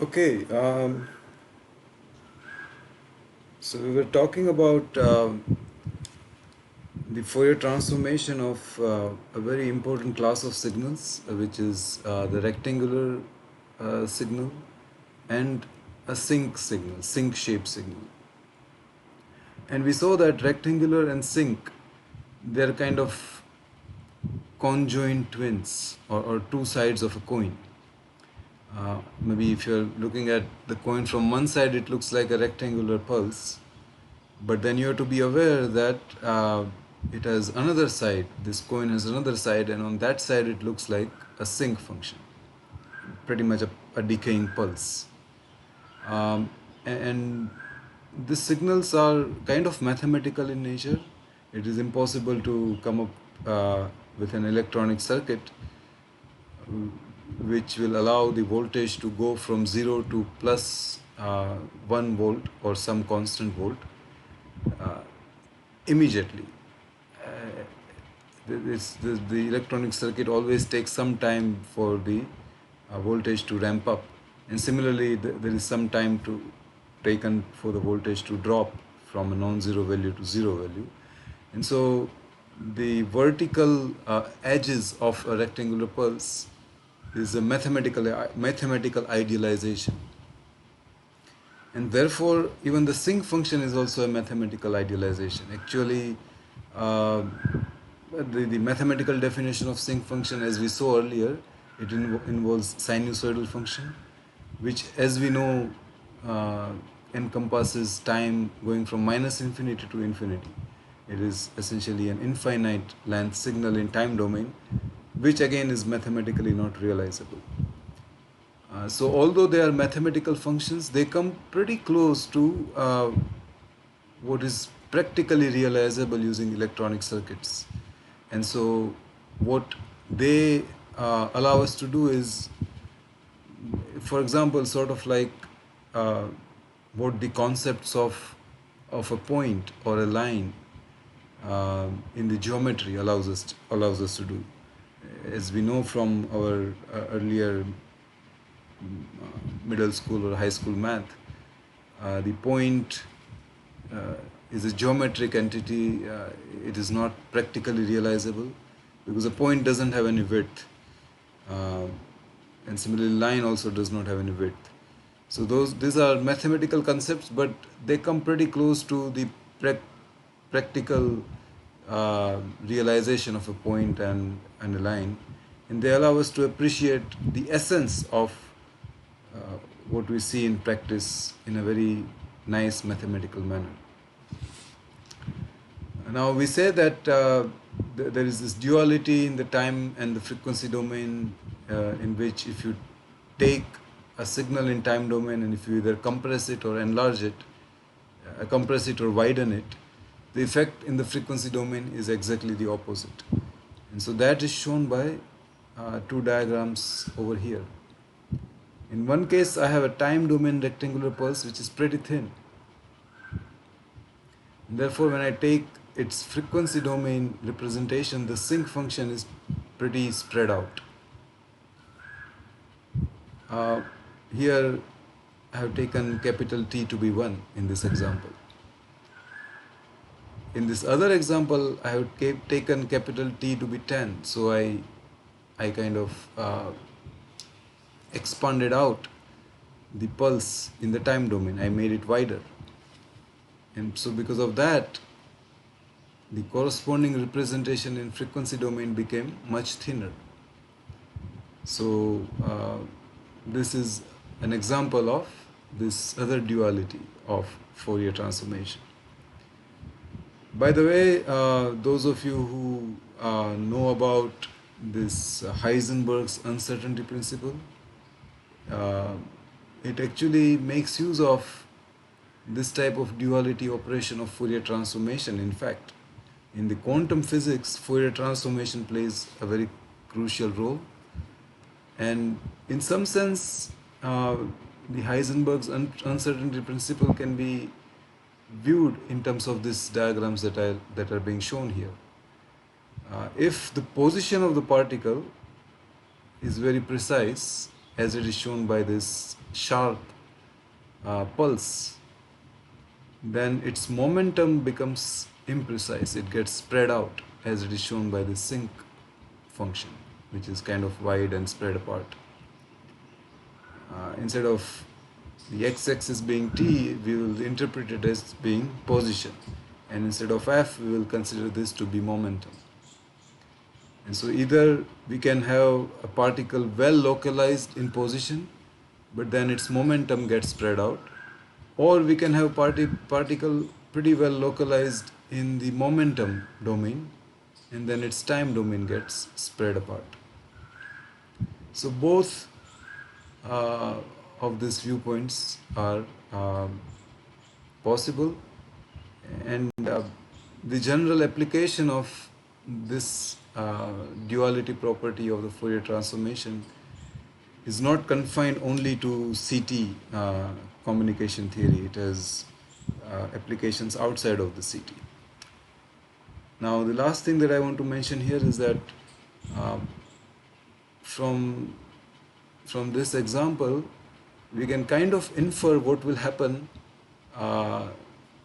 Okay, so we were talking about the Fourier transformation of a very important class of signals, which is the rectangular signal and a sinc signal, sinc shaped signal. And we saw that rectangular and sinc, they're kind of conjoint twins or two sides of a coin. Maybe if you're looking at the coin from one side, it looks like a rectangular pulse. But then you have to be aware that it has another side. This coin has another side, and on that side it looks like a sinc function, pretty much a decaying pulse. And these signals are kind of mathematical in nature. It is impossible to come up with an electronic circuit which will allow the voltage to go from 0 to plus 1 volt or some constant volt uh, immediately. Uh, the electronic circuit always takes some time for the voltage to ramp up, and similarly there is some time to taken for the voltage to drop from a non-zero value to zero value. And so the vertical edges of a rectangular pulse is a mathematical idealization, and therefore even the sinc function is also a mathematical idealization. Actually, uh, the mathematical definition of sinc function, as we saw earlier, it involves sinusoidal function, which, as we know, uh, encompasses time going from minus infinity to infinity. It is essentially an infinite length signal in time domain, which again is mathematically not realizable. So although they are mathematical functions, they come pretty close to what is practically realizable using electronic circuits. And so what they allow us to do is, for example, sort of like uh, what the concepts of a point or a line in the geometry allows us to do. As we know from our earlier middle school or high school math, the point is a geometric entity. It is not practically realizable because a point doesn't have any width, uh, and similarly line also does not have any width. So these are mathematical concepts, but they come pretty close to the practical realization of a point and a line, and they allow us to appreciate the essence of what we see in practice in a very nice mathematical manner. Now we say that there is this duality in the time and the frequency domain, in which if you take a signal in time domain and if you either compress it or enlarge it, compress it or widen it, the effect in the frequency domain is exactly the opposite. And so that is shown by two diagrams over here. In one case, I have a time domain rectangular pulse which is pretty thin. And therefore, when I take its frequency domain representation, the sinc function is pretty spread out. Uh, Here, I have taken capital T to be 1 in this example. In this other example, I have taken capital T to be 10. So I kind of expanded out the pulse in the time domain. I made it wider. And so because of that, the corresponding representation in frequency domain became much thinner. So this is an example of this other duality of Fourier transformation. By the way, those of you who know about this Heisenberg's uncertainty principle, uh, it actually makes use of this type of duality operation of Fourier transformation. In fact, in the quantum physics, Fourier transformation plays a very crucial role. And in some sense, the Heisenberg's uncertainty principle can be viewed in terms of these diagrams that are being shown here. If the position of the particle is very precise as it is shown by this sharp pulse, then its momentum becomes imprecise. It gets spread out as it is shown by the SINC function, which is kind of wide and spread apart. Instead of the x-axis being t, we will interpret it as being position, and instead of f, we will consider this to be momentum. And so either we can have a particle well localized in position, but then its momentum gets spread out, or we can have particle pretty well localized in the momentum domain, and then its time domain gets spread apart. So both of these viewpoints are possible, and the general application of this duality property of the Fourier transformation is not confined only to CT communication theory. It has applications outside of the CT. Now, the last thing that I want to mention here is that from this example, we can kind of infer what will happen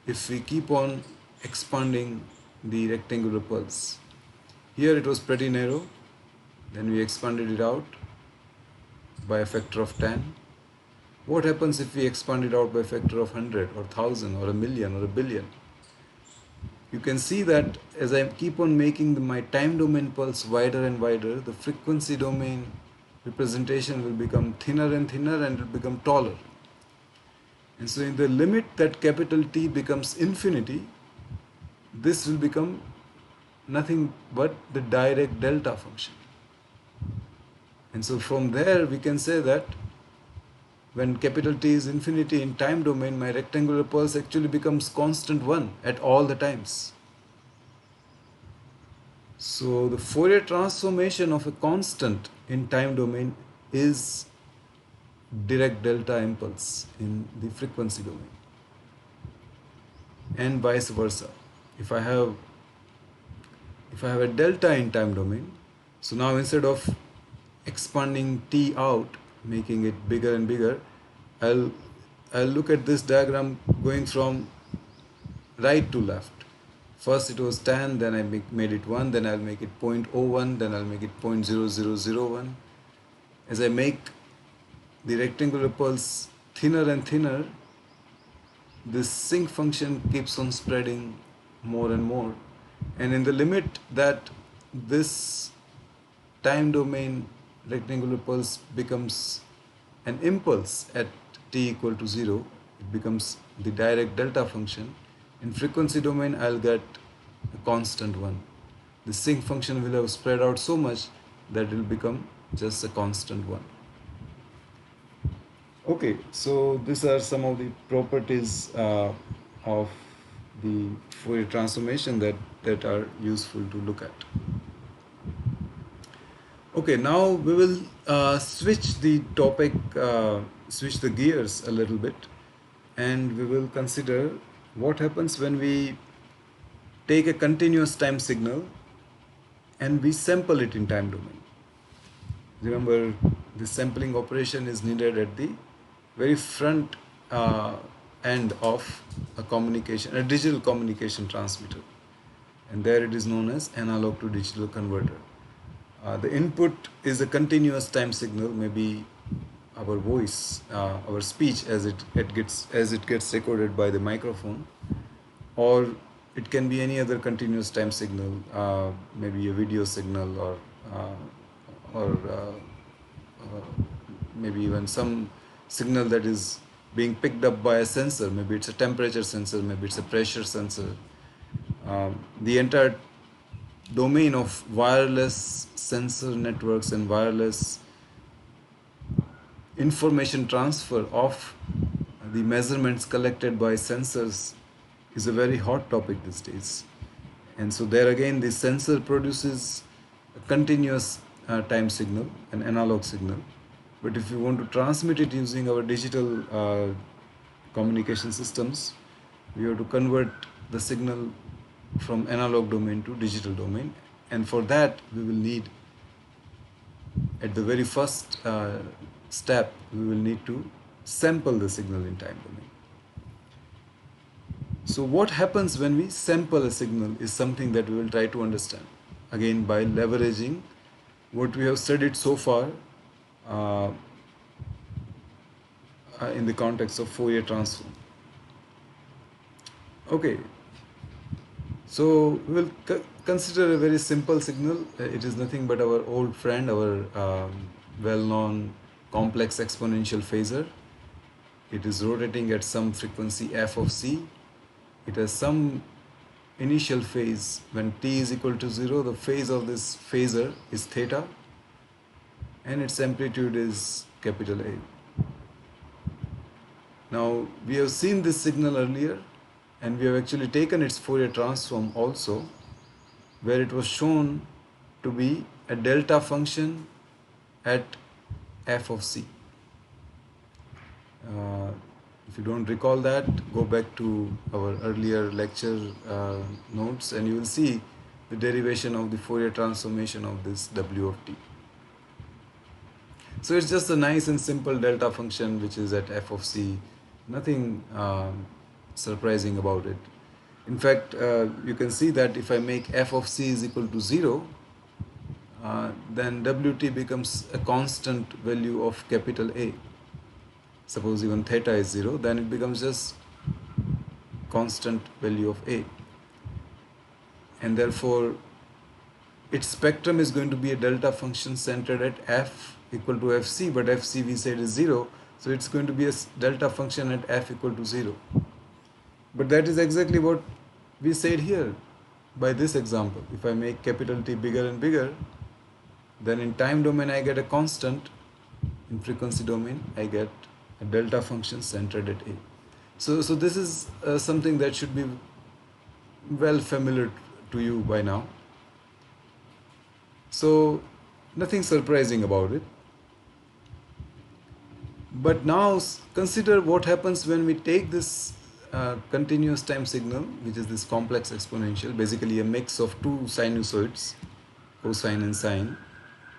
if we keep on expanding the rectangular pulse. Here it was pretty narrow, then we expanded it out by a factor of 10. What happens if we expand it out by a factor of 100 or 1000 or a million or a billion? You can see that as I keep on making my time domain pulse wider and wider, the frequency domain representation will become thinner and thinner, and it will become taller. And so in the limit that capital T becomes infinity, this will become nothing but the direct delta function. And so from there we can say that when capital T is infinity in time domain, my rectangular pulse actually becomes constant 1 at all the times. So the Fourier transformation of a constant in time domain is direct delta impulse in the frequency domain, and vice versa. If I have a delta in time domain, so now instead of expanding T out, making it bigger and bigger, I'll look at this diagram going from right to left. First it was 10, then I made it 1, then I'll make it 0.01, then I'll make it 0.0001. As I make the rectangular pulse thinner and thinner, this SINC function keeps on spreading more and more. And in the limit that this time domain rectangular pulse becomes an impulse at t equal to 0, it becomes the direct delta function. In frequency domain, I'll get a constant 1. The SINC function will have spread out so much that it will become just a constant 1. Okay, so these are some of the properties of the Fourier transformation that are useful to look at. Okay, now we will switch the topic, switch the gears a little bit, and we will consider what happens when we take a continuous time signal and we sample it in time domain. Remember, the sampling operation is needed at the very front end of a digital communication transmitter, and there it is known as analog to digital converter. The input is a continuous time signal, maybe our voice, our speech as it gets recorded by the microphone, or it can be any other continuous time signal, maybe a video signal, or maybe even some signal that is being picked up by a sensor. Maybe it's a temperature sensor, maybe it's a pressure sensor. The entire domain of wireless sensor networks and wireless information transfer of the measurements collected by sensors is a very hot topic these days. And so there again, the sensor produces a continuous time signal, an analog signal. But if you want to transmit it using our digital communication systems, we have to convert the signal from analog domain to digital domain, and for that we will need, at the very first step, we will need to sample the signal in time domain. So what happens when we sample a signal is something that we will try to understand. Again, by leveraging what we have studied so far uh, in the context of Fourier transform. Okay, so we will consider a very simple signal. It is nothing but our old friend, our well-known complex exponential phasor. It is rotating at some frequency f of c. It has some initial phase. When t is equal to 0, the phase of this phasor is theta, and its amplitude is capital A. Now, we have seen this signal earlier, and we have actually taken its Fourier transform also, where it was shown to be a delta function at f of c. If you don't recall that, go back to our earlier lecture notes and you will see the derivation of the Fourier transformation of this w of t. So it's just a nice and simple delta function which is at f of c. Nothing surprising about it. In fact, you can see that if I make f of c is equal to 0, then wt becomes a constant value of capital A. Suppose even theta is 0, then it becomes just constant value of A. And therefore, its spectrum is going to be a delta function centered at f equal to fc, but fc we said is 0, so it's going to be a delta function at f equal to 0. But that is exactly what we said here by this example. If I make capital T bigger and bigger, then in time domain I get a constant, in frequency domain I get a delta function centered at A. So this is something that should be well familiar to you by now. So nothing surprising about it. But now consider what happens when we take this continuous time signal, which is this complex exponential, basically a mix of two sinusoids, cosine and sine.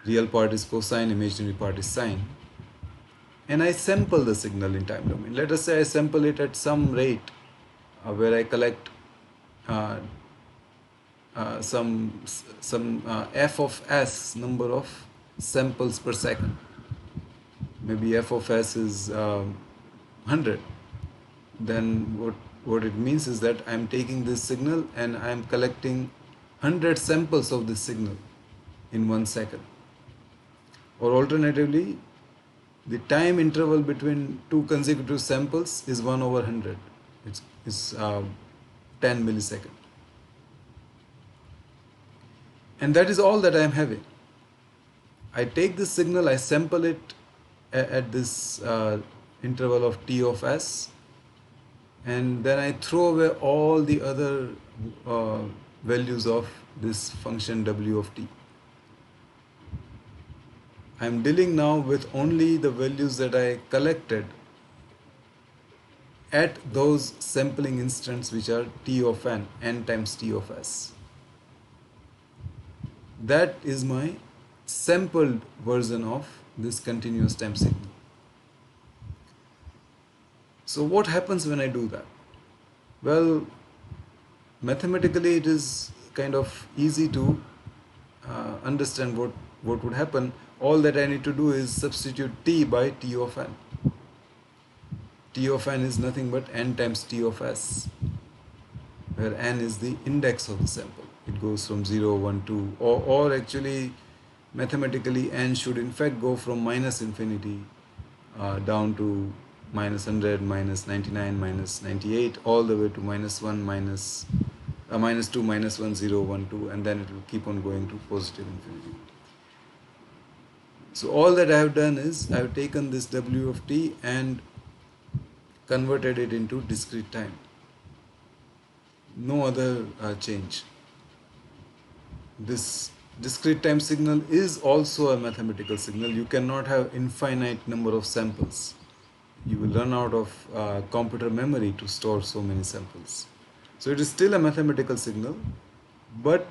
Real part is cosine, imaginary part is sine. And I sample the signal in time domain. Let us say I sample it at some rate where I collect some f of s number of samples per second. Maybe f of s is 100. Then what it means is that I'm taking this signal and I'm collecting 100 samples of this signal in 1 second. Or alternatively, the time interval between two consecutive samples is 1 over 100. It's 10 milliseconds. And that is all that I am having. I take this signal, I sample it at this interval of t of s, and then I throw away all the other values of this function w of t. I am dealing now with only the values that I collected at those sampling instants, which are t of n times t of s. That is my sampled version of this continuous time signal. So what happens when I do that? Well, mathematically it is kind of easy to understand what would happen. All that I need to do is substitute t by t of n. T of n is nothing but n times t of s, where n is the index of the sample. It goes from 0, 1, 2, or actually mathematically n should in fact go from minus infinity down to minus 100, minus 99, minus 98, all the way to minus 1, minus 2, minus 1, 0, 1, 2, and then it will keep on going to positive infinity. So all that I have done is I have taken this w of t and converted it into discrete time. No other change. This discrete time signal is also a mathematical signal. You cannot have infinite number of samples. You will run out of computer memory to store so many samples. So it is still a mathematical signal, but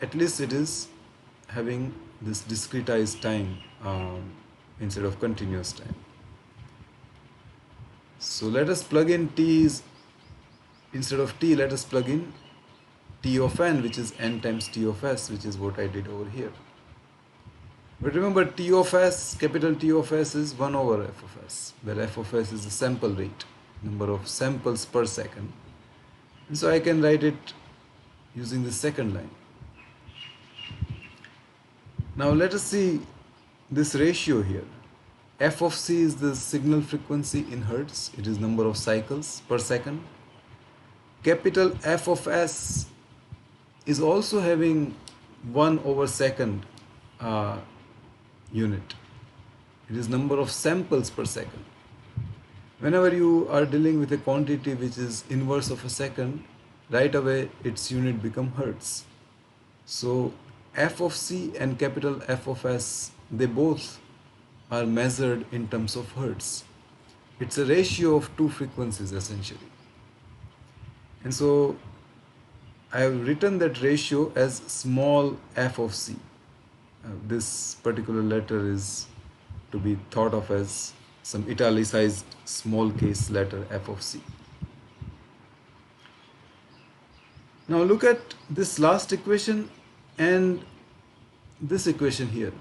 at least it is having this discretized time instead of continuous time. So let us plug in t is, instead of t, let us plug in t of n, which is n times t of s, which is what I did over here. But remember, t of s, capital T of s is 1 over f of s, where f of s is the sample rate, number of samples per second. And so I can write it using the second line. Now let us see this ratio here. F of c is the signal frequency in hertz, it is number of cycles per second. Capital F of s is also having 1 over second unit. It is number of samples per second. Whenever you are dealing with a quantity which is inverse of a second, right away its unit become hertz. So f of c and capital F of s, they both are measured in terms of hertz. It's a ratio of two frequencies essentially. And so I have written that ratio as small f of c. This particular letter is to be thought of as some italicized small case letter f of c. Now look at this last equation and this equation here.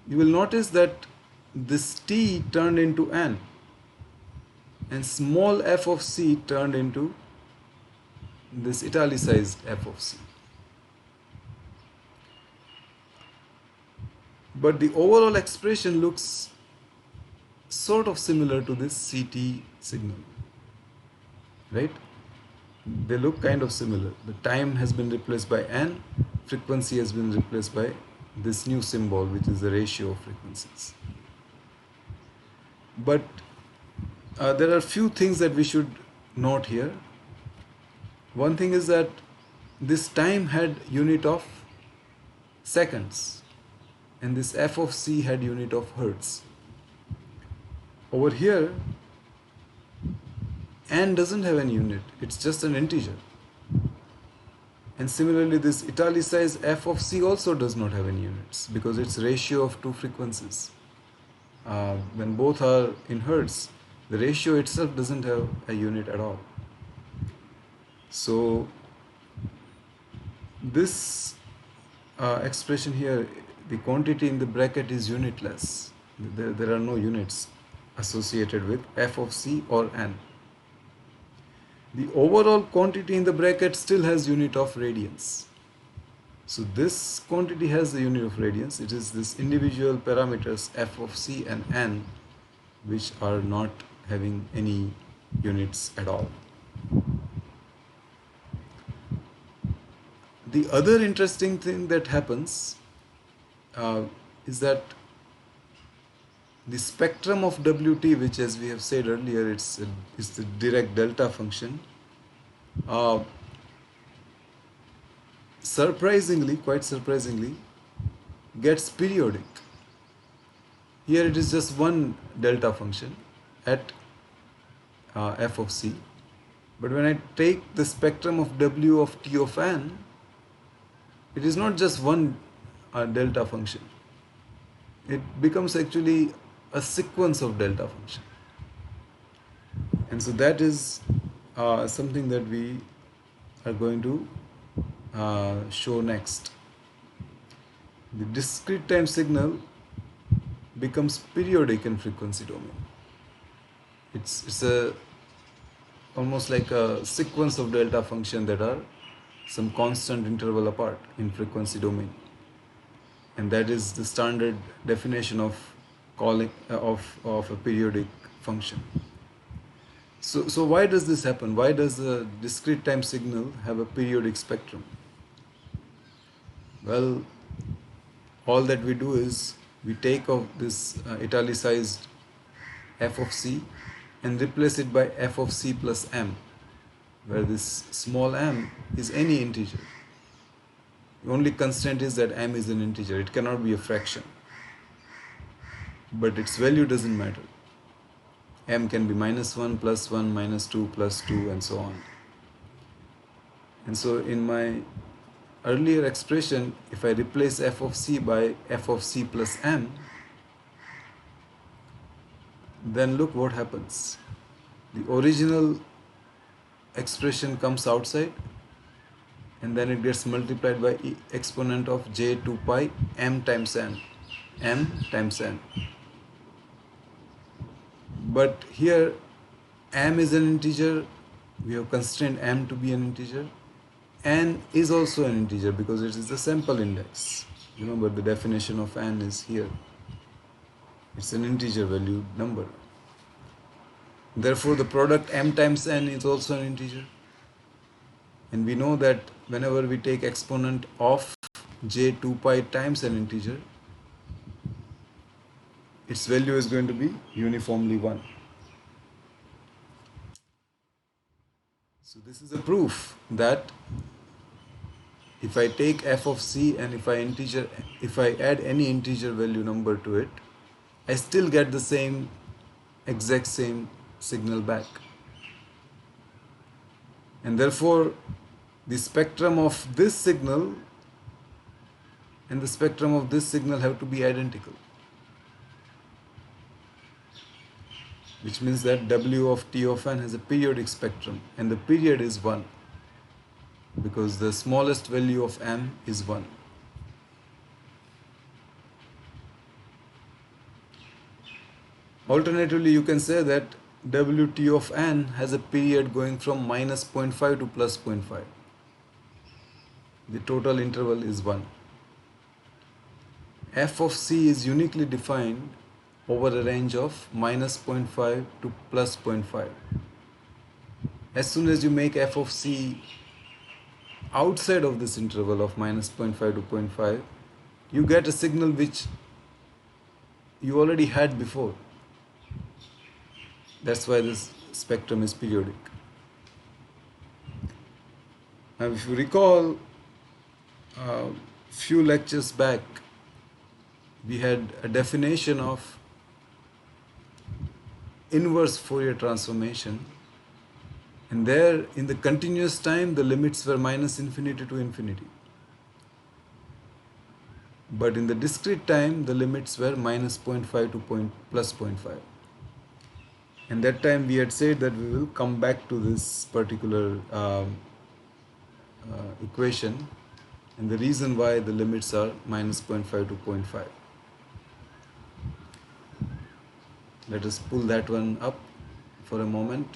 You will notice that this t turned into n and small f of c turned into this italicized f of c. But the overall expression looks sort of similar to this CT signal, right? They look kind of similar. The time has been replaced by n, frequency has been replaced by this new symbol, which is the ratio of frequencies. But there are few things that we should note here. One thing is that this time had unit of seconds, and this f of c had unit of hertz. Over here, n doesn't have any unit, it's just an integer. And similarly, this italicized f of c also does not have any units because it's ratio of two frequencies. When both are in hertz, the ratio itself doesn't have a unit at all. So this expression here, the quantity in the bracket is unitless. There are no units associated with f of c or n. The overall quantity in the bracket still has unit of radians. So this quantity has the unit of radians. It is this individual parameters f of c and n which are not having any units at all. The other interesting thing that happens is that the spectrum of Wt, which as we have said earlier, is the direct delta function, quite surprisingly, gets periodic. Here it is just one delta function at f of c, but when I take the spectrum of W of t of n, it is not just one delta function. It becomes actually a sequence of delta function. And so that is something that we are going to show next. The discrete time signal becomes periodic in frequency domain. It's almost like a sequence of delta function that are some constant interval apart in frequency domain, and that is the standard definition of calling of a periodic function. So why does this happen? Why does a discrete time signal have a periodic spectrum? Well, all that we do is we take off this italicized f of c and replace it by f of c plus m, where this small m is any integer. The only constraint is that m is an integer. It cannot be a fraction. But its value doesn't matter. M can be -1, +1, -2, +2, and so on. And so in my earlier expression, if I replace f of c by f of c plus m, then look what happens. The original expression comes outside, and then it gets multiplied by exponent of j 2 pi m times n. M times n. But here m is an integer, we have constrained m to be an integer. N is also an integer because it is the sample index. Remember, the definition of n is here. It's an integer valued number. Therefore, the product m times n is also an integer. And we know that whenever we take exponent of j 2 pi times an integer, its value is going to be uniformly 1. So this is a proof that if I take f of c and if I add any integer value number to it, I still get the exact same signal back. And therefore, the spectrum of this signal and the spectrum of this signal have to be identical. Which means that W of t of n has a periodic spectrum, and the period is 1 because the smallest value of m is 1. Alternatively, you can say that Wt of n has a period going from minus 0.5 to plus 0.5. The total interval is 1. F of c is uniquely defined over a range of minus 0.5 to plus 0.5. As soon as you make f of c outside of this interval of minus 0.5 to 0.5, you get a signal which you already had before. That's why this spectrum is periodic. Now, if you recall, a few lectures back, we had a definition of inverse Fourier transformation, and there in the continuous time the limits were minus infinity to infinity, but in the discrete time the limits were minus 0.5 to plus 0.5. And that time we had said that we will come back to this particular equation and the reason why the limits are minus 0.5 to 0.5. Let us pull that one up for a moment.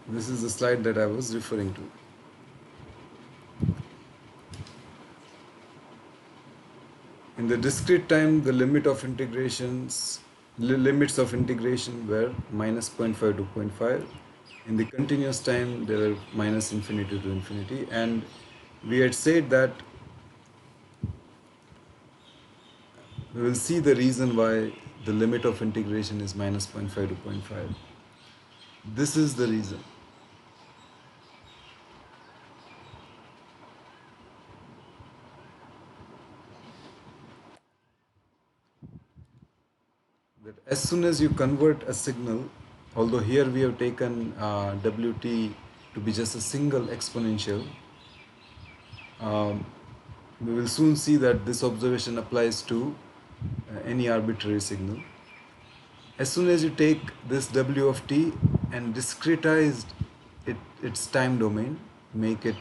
This is the slide that I was referring to. In the discrete time, the limits of integration were minus 0.5 to 0.5. In the continuous time, they were minus infinity to infinity. And we had said that we will see the reason why the limit of integration is minus 0.5 to 0.5. This is the reason. That as soon as you convert a signal, although here we have taken Wt to be just a single exponential, we will soon see that this observation applies to any arbitrary signal. As soon as you take this W of t and discretize its time domain, make it,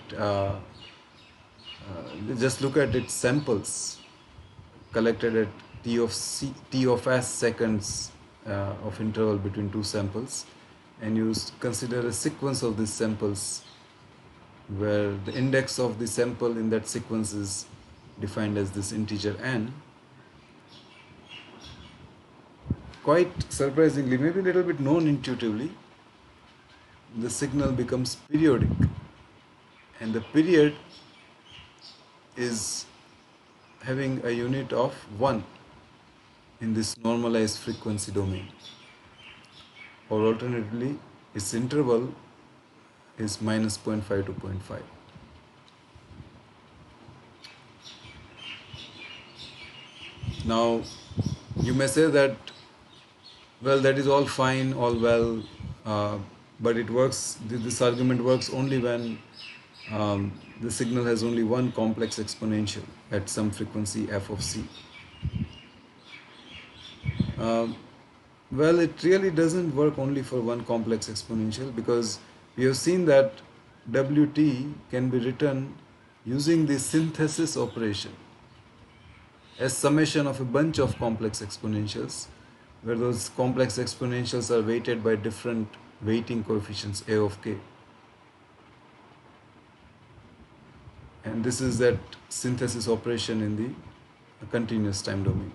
just look at its samples collected at t of s seconds of interval between two samples, and you consider a sequence of these samples where the index of the sample in that sequence is defined as this integer n. Quite surprisingly, maybe a little bit non-intuitively, the signal becomes periodic, and the period is having a unit of 1 in this normalized frequency domain, or alternatively its interval is minus 0.5 to 0.5. Now you may say that, well, that is all fine, all well, but it works, this argument works only when the signal has only one complex exponential at some frequency f of c. Well, it really doesn't work only for one complex exponential, because we have seen that Wt can be written using the synthesis operation as summation of a bunch of complex exponentials, where those complex exponentials are weighted by different weighting coefficients a of k. And this is that synthesis operation in the continuous time domain.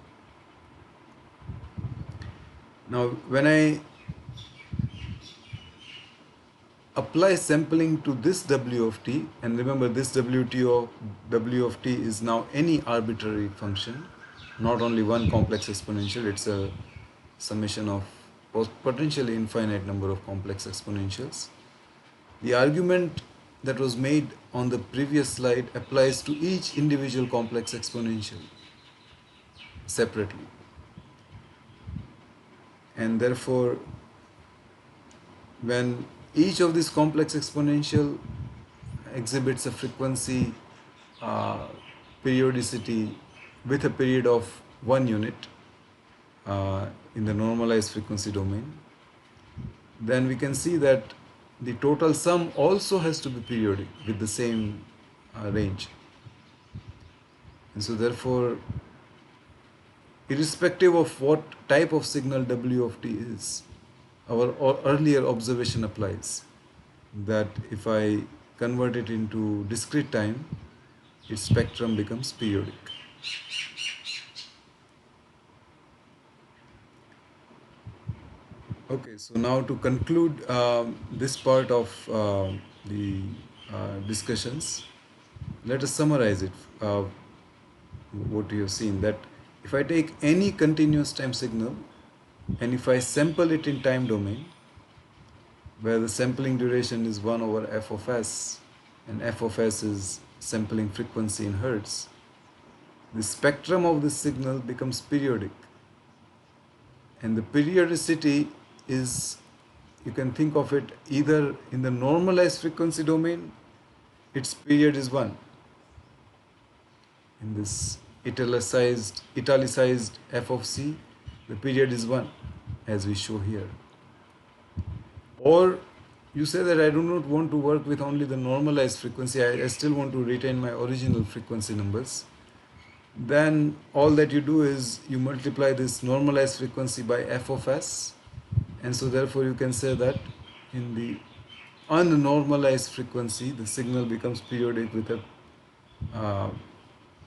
Now, when I apply sampling to this W of t, and remember this W of t is now any arbitrary function, not only one complex exponential, it's a summation of potentially infinite number of complex exponentials. The argument that was made on the previous slide applies to each individual complex exponential separately. And therefore, when each of these complex exponential exhibits a frequency periodicity with a period of 1 unit in the normalized frequency domain, then we can see that the total sum also has to be periodic with the same range. And so therefore, irrespective of what type of signal W of t is, our earlier observation applies, that if I convert it into discrete time, its spectrum becomes periodic. Okay, so now to conclude this part of the discussions, let us summarize it, what you have seen, that if I take any continuous time signal and if I sample it in time domain, where the sampling duration is 1 over f of s, and f of s is sampling frequency in hertz, the spectrum of this signal becomes periodic. And the periodicity is, you can think of it either in the normalized frequency domain, its period is 1. In this italicized f of c, the period is 1, as we show here. Or you say that I do not want to work with only the normalized frequency, I still want to retain my original frequency numbers. Then all that you do is you multiply this normalized frequency by f of s, and so therefore you can say that in the unnormalized frequency the signal becomes periodic with a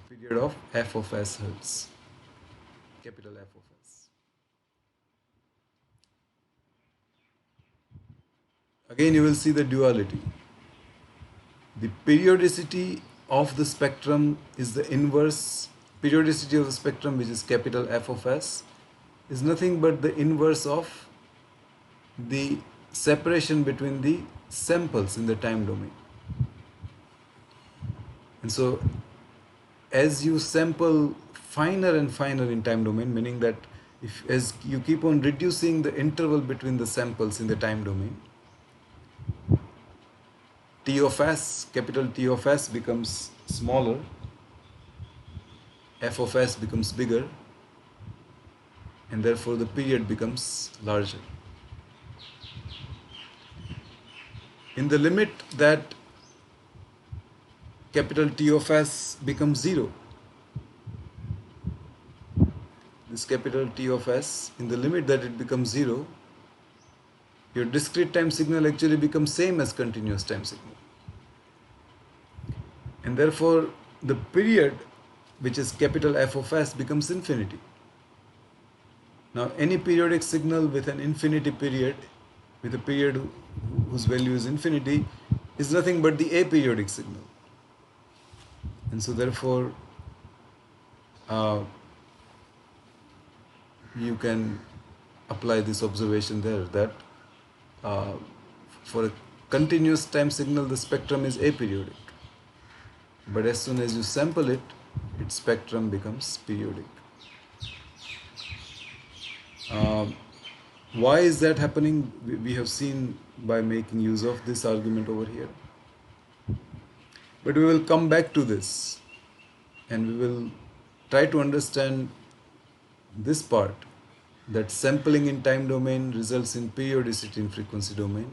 period of f of s hertz, capital F of s. Again you will see the duality. The periodicity of the spectrum is the inverse periodicity of the spectrum, which is capital F of s, is nothing but the inverse of the separation between the samples in the time domain. And so as you sample finer and finer in time domain, meaning that as you keep on reducing the interval between the samples in the time domain, T of s, capital T of s becomes smaller, f of s becomes bigger, and therefore the period becomes larger. In the limit that capital T of s becomes 0, this capital T of s, in the limit that it becomes 0, your discrete time signal actually becomes same as continuous time signal. And therefore the period, which is capital F of S, becomes infinity. Now any periodic signal with an infinity period, with a period whose value is infinity, is nothing but the aperiodic signal. And so therefore uh, you can apply this observation there, that uh, for a continuous time signal the spectrum is aperiodic, but as soon as you sample it, its spectrum becomes periodic. Why is that happening? We have seen by making use of this argument over here. But we will come back to this and we will try to understand this part, that sampling in time domain results in periodicity in frequency domain.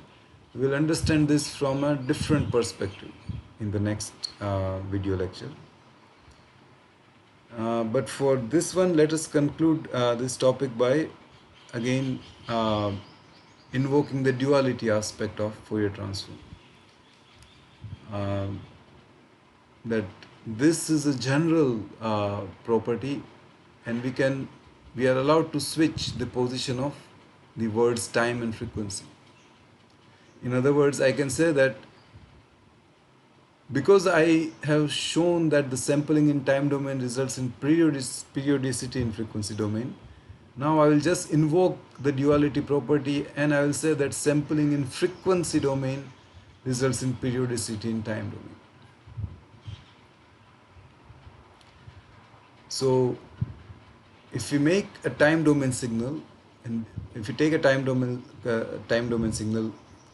We will understand this from a different perspective in the next video lecture. But for this one, let us conclude this topic by again invoking the duality aspect of Fourier transform. That this is a general property, and we are allowed to switch the position of the words time and frequency. In other words, I can say that because I have shown that the sampling in time domain results in periodicity in frequency domain, now I will just invoke the duality property and I will say that sampling in frequency domain results in periodicity in time domain. So if we make a time domain signal, and if we take a time domain signal,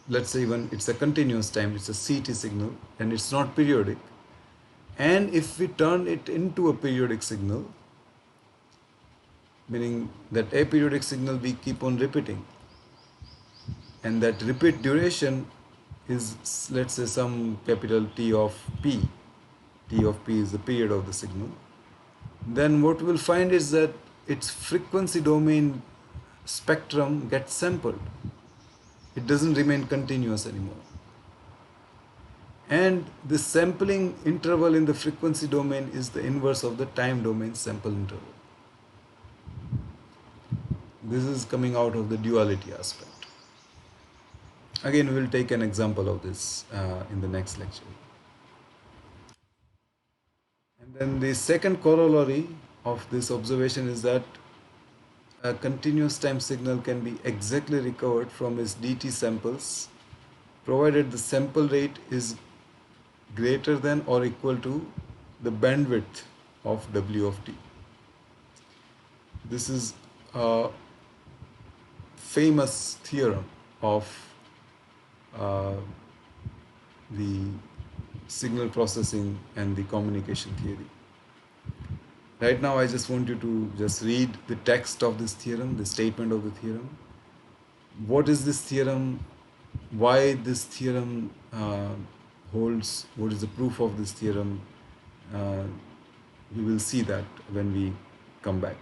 let's say even it's a continuous time, it's a CT signal, and it's not periodic, and if we turn it into a periodic signal, meaning that aperiodic signal we keep on repeating, and that repeat duration is, let's say, some capital T of P. T of P is the period of the signal. Then what we'll find is that its frequency domain spectrum gets sampled. It doesn't remain continuous anymore. And the sampling interval in the frequency domain is the inverse of the time domain sample interval. This is coming out of the duality aspect. Again, we will take an example of this in the next lecture. And then the second corollary of this observation is that a continuous time signal can be exactly recovered from its dt samples, provided the sample rate is greater than or equal to the bandwidth of W of t. This is a famous theorem of the signal processing and the communication theory. Right now I just want you to just read the text of this theorem, the statement of the theorem. What is this theorem? Why this theorem holds? What is the proof of this theorem? We will see that when we come back.